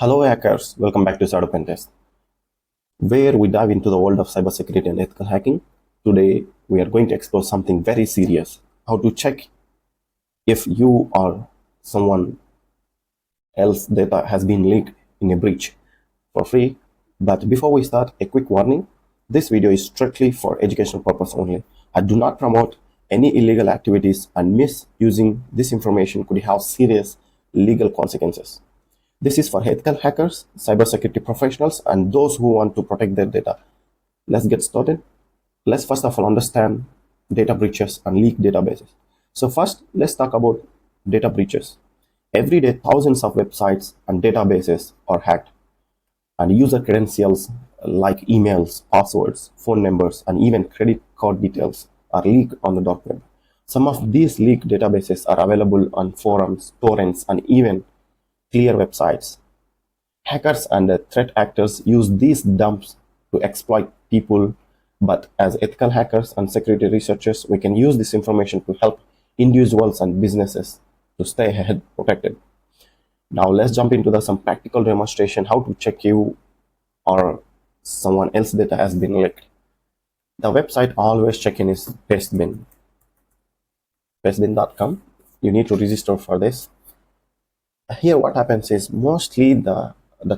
Hello hackers, welcome back to Startup Test, where we dive into the world of cybersecurity and ethical hacking. Today, we are going to explore something very serious: how to check if you or someone else data has been leaked in a breach for free. But before we start, a quick warning: this video is strictly for educational purpose only. I do not promote any illegal activities, and misusing this information could have serious legal consequences. This is for ethical hackers, cybersecurity professionals, and those who want to protect their data. Let's get started. Let's first of all understand data breaches and leaked databases. So first, let's talk about data breaches. Every day, thousands of websites and databases are hacked, and user credentials like emails, passwords, phone numbers, and even credit card details are leaked on the dark web. Some of these leaked databases are available on forums, torrents, and even clear websites. Hackers and threat actors use these dumps to exploit people, but as ethical hackers and security researchers, we can use this information to help individuals and businesses to stay ahead protected. Now let's jump into some practical demonstration how to check you or someone else's data has been leaked. The website I always check in is pastebin, pastebin.com. You need to register for this. Here what happens is mostly the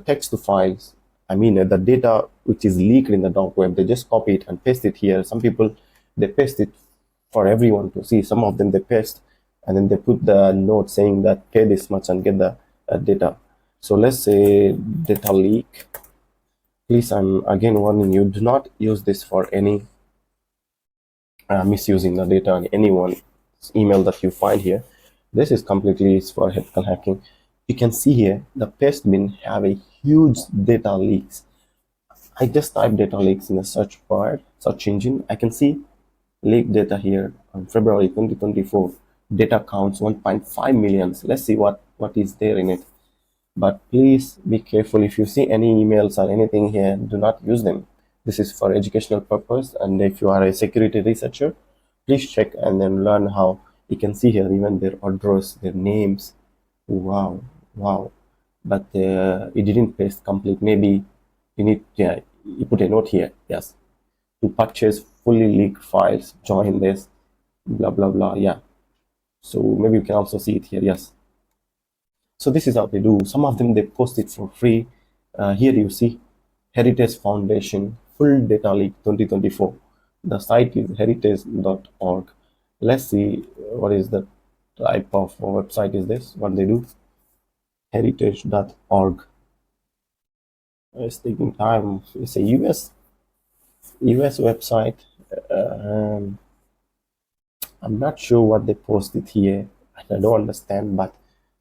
text files, the data which is leaked in the dark web, they just copy it and paste it here. Some people, they paste it for everyone to see. Some of them they paste and then they put the note saying that pay this much and get the data. So let's say data leak. Please, I'm again warning you, do not use this for any misusing the data on anyone's email that you find here. This is completely for ethical hacking. You can see here the pastebin have a huge data leaks. I just typed data leaks in the search bar, search engine. I can see leaked data here on February 2024. Data counts 1.5 million. Let's see what is there in it. But please be careful. If you see any emails or anything here, do not use them. This is for educational purpose, and if you are a security researcher, please check and then learn how. You can see here even their address, their names. Wow, but it didn't paste complete. Maybe you need, you put a note here, yes, to purchase fully leaked files, join this, blah blah blah. Yeah, so maybe you can also see it here. Yes, so this is how they do. Some of them they post it for free. Here you see Heritage Foundation full data leak 2024. The site is heritage.org. Let's see what is the type of website is this, what they do. Heritage.org. It's taking time. It's a US website. I'm not sure what they posted here. I don't understand, but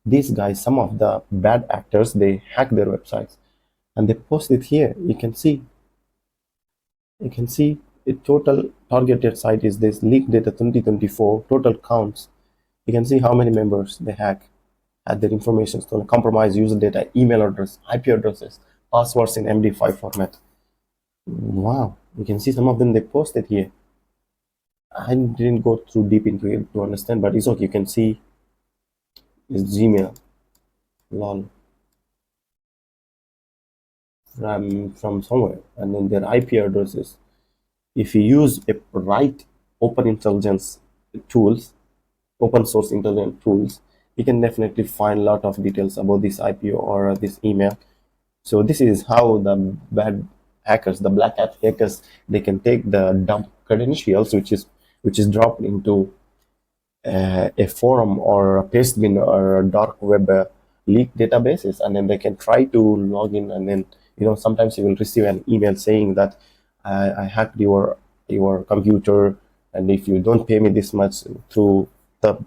these guys, some of the bad actors, they hack their websites and they post it here. You can see the total targeted site is this leaked data 2024 total counts. You can see how many members they hack, had their information stolen, compromise user data, email address, IP addresses, passwords in MD5 format. Wow, you can see some of them they posted here. I didn't go too deep into it to understand, but it's okay. You can see it's Gmail, lol, from somewhere, and then their IP addresses. If you use a right open source intelligence tools, you can definitely find a lot of details about this IP or this email. So this is how the bad hackers, the black hat hackers, they can take the dump credentials which is dropped into a forum or a pastebin or a dark web leak databases, and then they can try to log in, and then sometimes you will receive an email saying that I hacked your computer, and if you don't pay me this much through the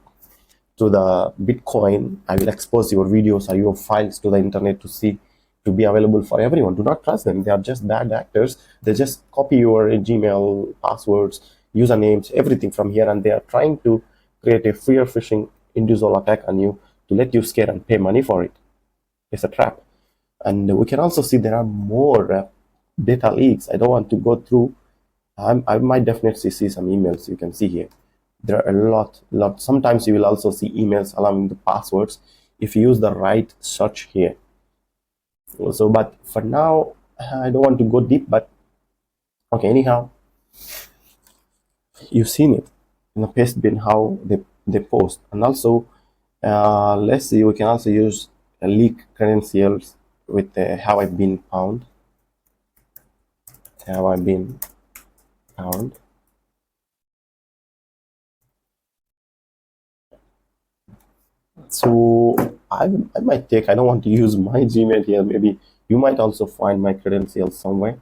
Bitcoin, I will expose your videos or your files to the internet to be available for everyone. Do not trust them. They are just bad actors. They just copy your Gmail passwords, usernames, everything from here, and they are trying to create a fear phishing individual attack on you to let you scare and pay money for it. It's a trap. And we can also see there are more data leaks. I don't want to go through. I might definitely see some emails. You can see here there are a lot. Sometimes you will also see emails allowing the passwords if you use the right search here. So, but for now, I don't want to go deep, but okay, anyhow, you've seen it in the paste bin how they post. And also, let's see, we can also use leak credentials with have I been found, have I been found. So I might take, I don't want to use my Gmail here. Maybe you might also find my credentials somewhere.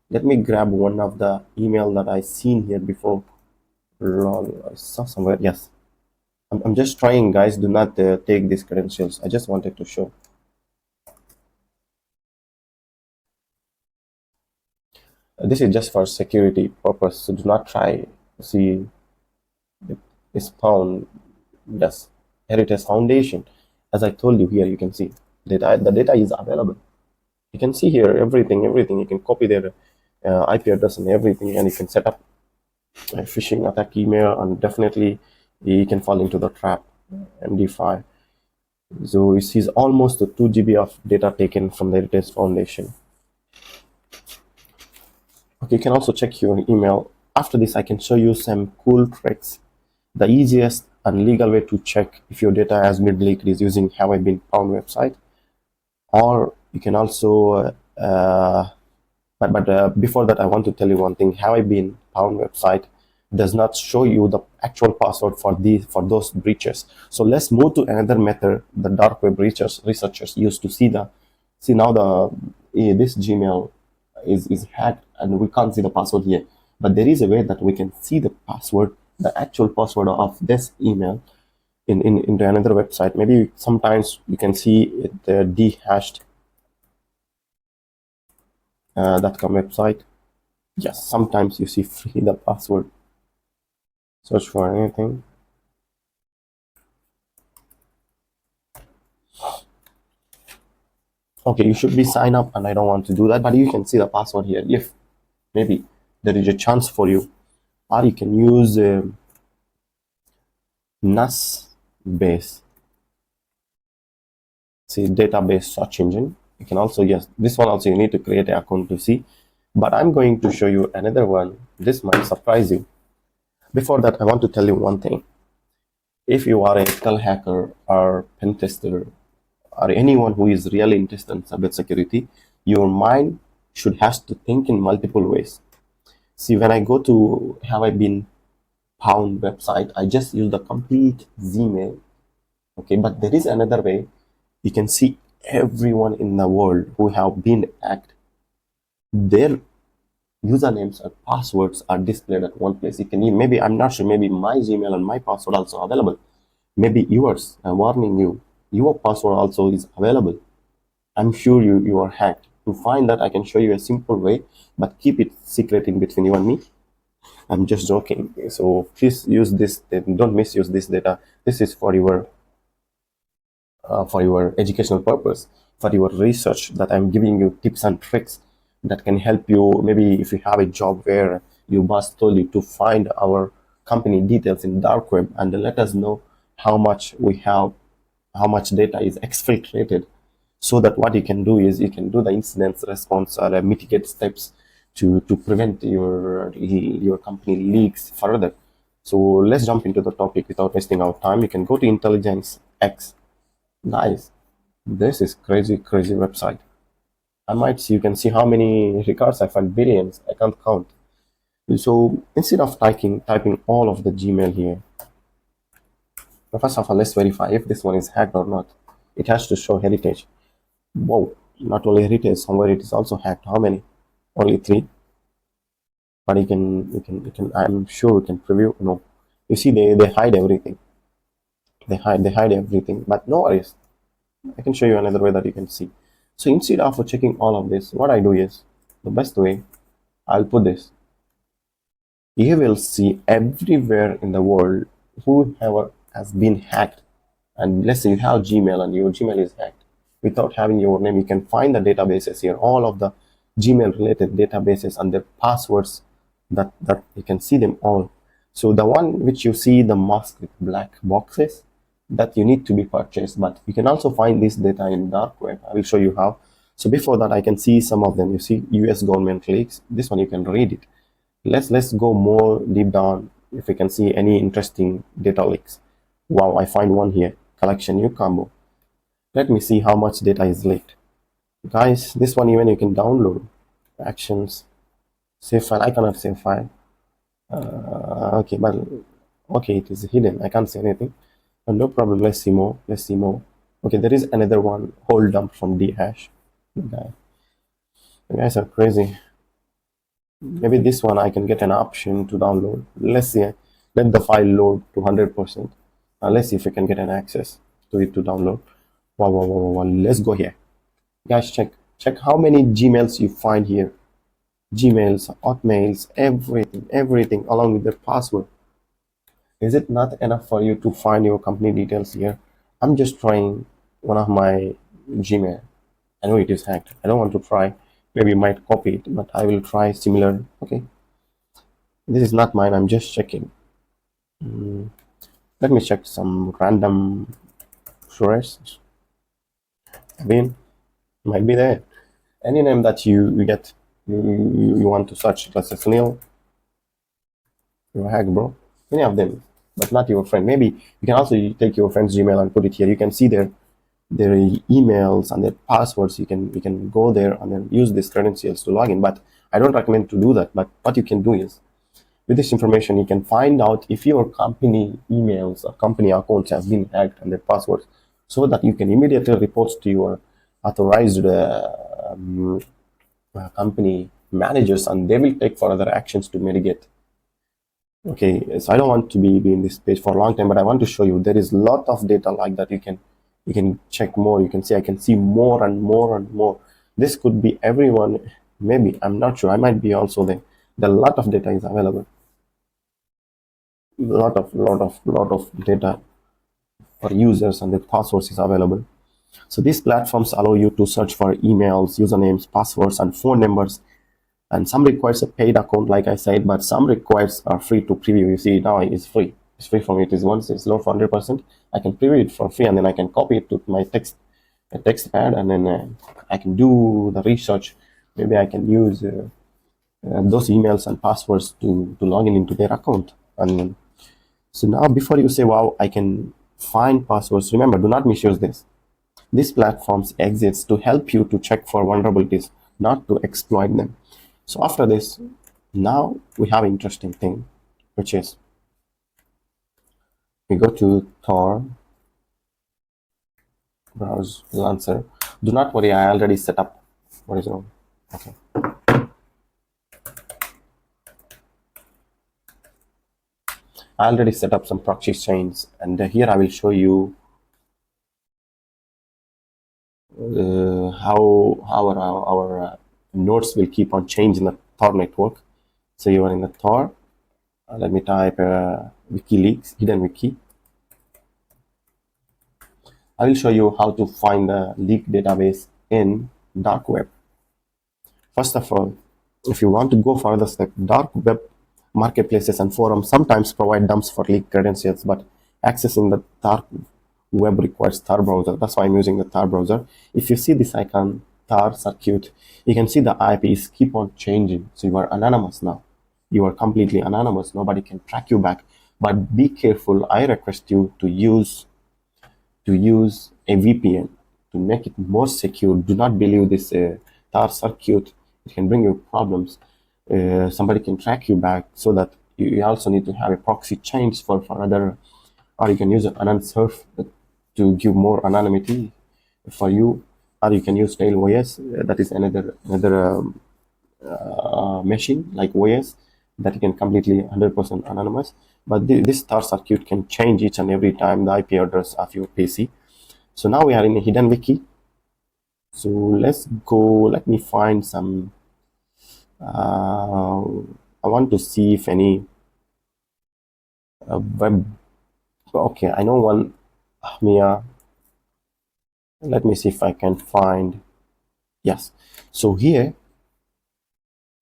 Let me grab one of the email that I seen here before. I saw somewhere. Yes, I'm just trying, guys. Do not take these credentials. I just wanted to show. This is just for security purpose. So do not try. See, it is found. Yes, Heritage Foundation. As I told you here, you can see data. The data is available. You can see here everything. You can copy their IP address and everything, and you can set up a phishing attack email, and definitely you can fall into the trap. MD5. So it is almost 2 GB of data taken from the Heritage Foundation. Okay, you can also check your email. After this, I can show you some cool tricks. The easiest and legal way to check if your data has been leaked is using Have I Been Found website, or you can also but before that, I want to tell you one thing. Have I Been Found website does not show you the actual password for those breaches. So let's move to another method the dark web researchers used to see now this Gmail is hacked and we can't see the password here. But there is a way that we can see the password, the actual password of this email into another website. Maybe sometimes you can see it dehashed .com website. Yes, sometimes you see free the password. Search for anything. Okay, you should be sign up, and I don't want to do that, but you can see the password here. If maybe there is a chance for you, or you can use NAS base, see database search engine. You can also, yes, this one also you need to create an account to see, but I'm going to show you another one. This might surprise you. Before that, I want to tell you one thing. If you are a ethical hacker or pen tester or anyone who is really interested in cybersecurity, your mind should has to think in multiple ways. See, when I go to Have I Been Found website, I just use the complete Gmail. Okay, but there is another way. You can see everyone in the world who have been hacked. Their usernames or passwords are displayed at one place. You can maybe, I'm not sure, maybe my Gmail and my password also available. Maybe yours. I'm warning you. Your password also is available. I'm sure you are hacked. To find that, I can show you a simple way, but keep it secret in between you and me. I'm just joking. So please use this. Don't misuse this data. This is for your educational purpose, for your research. That I'm giving you tips and tricks that can help you. Maybe if you have a job where your boss told you to find our company details in dark web and let us know how much we have, how much data is exfiltrated, so that what you can do is you can do the incident response or mitigate steps to prevent your company leaks further. So let's jump into the topic without wasting our time. You can go to Intelligence X. Nice. This is crazy website. I might see, you can see how many records I found, billions. I can't count. So instead of typing all of the Gmail here, first of all, let's verify if this one is hacked or not. It has to show heritage. Whoa, not only heritage, somewhere it is also hacked. How many? Only 3. But you can I'm sure you can preview. No. You see they hide everything. They hide everything. But no worries. I can show you another way that you can see. So instead of checking all of this, what I do is the best way, I'll put this. You will see everywhere in the world whoever has been hacked. And let's say you have Gmail and your Gmail is hacked. Without having your name, you can find the databases here, all of the Gmail related databases and their passwords that you can see them all. So the one which you see the mask with black boxes, that you need to be purchased, but you can also find this data in dark web. I will show you how. So before that, I can see some of them. You see US government leaks. This one you can read it. Let's go more deep down if we can see any interesting data leaks. Wow, I find one here. Collection new combo. Let me see how much data is leaked. Guys, this one even you can download. Actions. Save file. I cannot save file. Okay, but okay, it is hidden. I can't see anything. But no problem. Let's see more. Let's see more. Okay, there is another one. Whole dump from dhash. You guys are crazy. Maybe this one I can get an option to download. Let's see. Let the file load to 100%. Let's see if we can get an access to it to download. Wow. Let's go here. Guys, check how many Gmails you find here. Gmails, Hotmails, everything along with their password. Is it not enough for you to find your company details here? I'm just trying one of my Gmail. I know it is hacked. I don't want to try. Maybe you might copy it, but I will try similar. Okay. This is not mine. I'm just checking. Let me check some random sources. Again, might be there. Any name that you get, you want to search. Let's say Sunil. You're a hack, bro. Any of them, but not your friend. Maybe you can also take your friend's Gmail and put it here. You can see their emails and their passwords. You can go there and then use these credentials to log in. But I don't recommend to do that. But what you can do is, with this information, you can find out if your company emails or company accounts have been hacked and their passwords, so that you can immediately report to your authorized company managers, and they will take further actions to mitigate. Okay, so I don't want to be in this page for a long time, but I want to show you there is a lot of data like that. You can check more. You can see I can see more and more and more. This could be everyone. Maybe I'm not sure. I might be also there. The lot of data is available. Lot of data for users and the passwords is available. So these platforms allow you to search for emails, usernames, passwords, and phone numbers. And some requires a paid account, like I said, but some requires are free to preview. You see now it's free. It's free for me. It is once it's low for 100%. I can preview it for free, and then I can copy it to my text pad, and then I can do the research. Maybe I can use those emails and passwords to log in into their account. And so now, before you say, "Wow, I can find passwords," remember, do not misuse this. These platforms exist to help you to check for vulnerabilities, not to exploit them. So after this, now we have an interesting thing, which is we go to Tor, browse Lancer. Do not worry, I already set up. What is wrong? Okay. I already set up some proxy chains, and here I will show you how our nodes will keep on changing the Tor network. So you are in the Tor. Let me type WikiLeaks, hidden wiki. I will show you how to find the leaked database in dark web. First of all, if you want to go further step, dark web marketplaces and forums sometimes provide dumps for leaked credentials, but accessing the dark web requires Tor browser. That's why I'm using the Tor browser. If you see this icon, Tor circuit, you can see the IPs keep on changing. So you are anonymous now. You are completely anonymous. Nobody can track you back. But be careful. I request you to use a VPN to make it more secure. Do not believe this Tor circuit. It can bring you problems. Somebody can track you back, so that you also need to have a proxy change for other, or you can use an unsurf to give more anonymity for you, or you can use tail OS. That is another machine like OS that you can completely 100% anonymous. But this Tor circuit can change each and every time the IP address of your PC. So now we are in a hidden wiki. So let's go. Let me find some. I want to see if any web. Okay, I know one. Ahmia. Let me see if I can find. Yes. So here,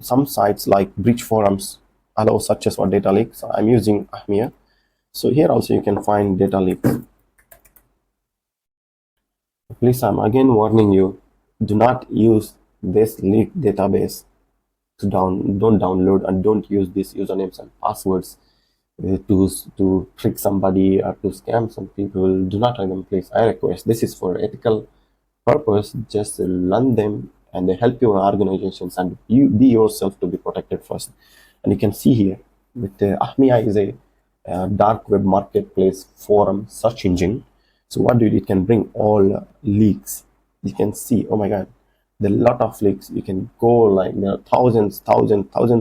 some sites like breach forums allow searches for data leaks. So I'm using Ahmia. So here also you can find data leaks. Please, I'm again warning you. Do not use this leaked database don't download and don't use these usernames and passwords to trick somebody or to scam some people. Do not write them, please. I request. This is for ethical purpose. Just learn them and they help your organizations and you be yourself to be protected first. And you can see here with Ahmiya is a dark web marketplace forum search engine. So what do it can bring all leaks. You can see, oh my god, there are a lot of leaks. You can go like there are thousands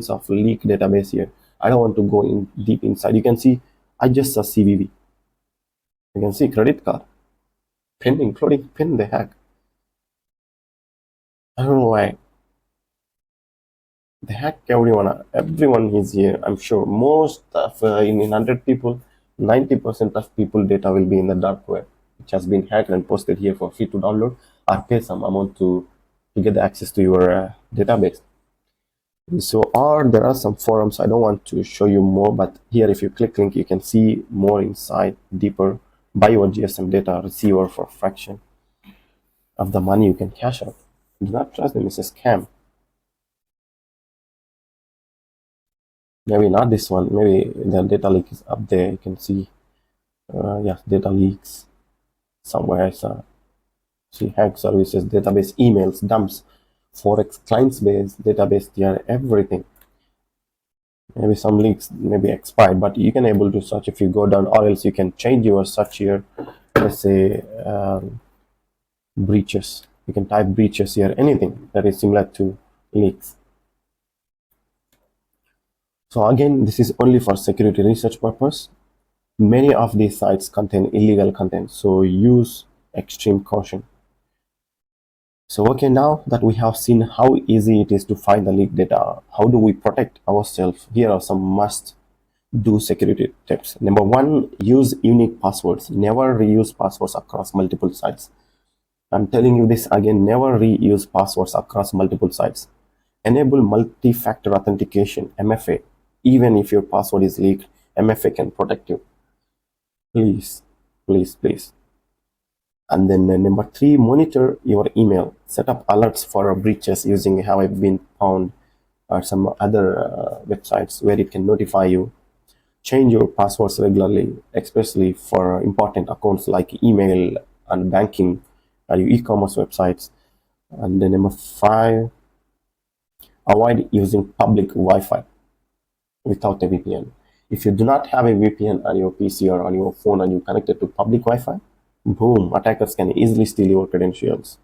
of leak database here. I don't want to go in deep inside. You can see I just saw CVV. You can see credit card, pin, including pin they hack. I don't know why. They hack everyone. Everyone is here. I'm sure most of in 100 people, 90% of people data will be in the dark web, which has been hacked and posted here for free to download or pay some amount to get the access to your database. So, or there are some forums. I don't want to show you more, but here if you click link, you can see more inside, deeper. Buy your GSM data receiver for a fraction of the money you can cash out. Do not trust them. It's a scam. Maybe not this one. Maybe the data leak is up there. You can see, yeah, data leaks somewhere. So, see, hack services, database, emails, dumps, forex clients base, database, there, everything. Maybe some links may be expired, but you can able to search if you go down, or else you can change your search here. Let's say breaches. You can type breaches here, anything that is similar to leaks. So again, this is only for security research purpose. Many of these sites contain illegal content, so use extreme caution. So okay, now that we have seen how easy it is to find the leaked data, how do we protect ourselves? Here are some must-do security tips. Number one, use unique passwords. Never reuse passwords across multiple sites. I'm telling you this again, never reuse passwords across multiple sites. Enable multi-factor authentication, MFA. Even if your password is leaked, MFA can protect you. Please, please, please. And then number three, monitor your email. Set up alerts for breaches using Have I Been Found or some other websites where it can notify you. Change your passwords regularly, especially for important accounts like email and banking or your e-commerce websites. And then number five, avoid using public Wi-Fi without a VPN. If you do not have a VPN on your PC or on your phone and you connected to public Wi-Fi, boom, attackers can easily steal your credentials.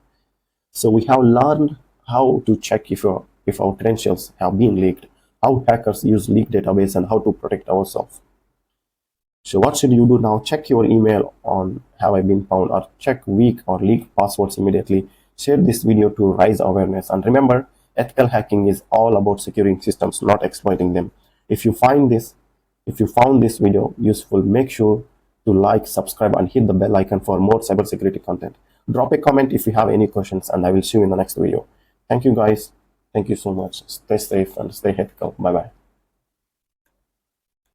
So we have learned how to check if our credentials have been leaked, how hackers use leaked database, and how to protect ourselves. So what should you do now? Check your email on Have I Been Found or check weak or leaked passwords immediately. Share this video to raise awareness. And remember, ethical hacking is all about securing systems, not exploiting them. If you found this video useful, make sure to like, subscribe, and hit the bell icon for more cybersecurity content. Drop a comment if you have any questions, and I will see you in the next video. Thank you guys. Thank you so much. Stay safe and stay ethical. Bye bye.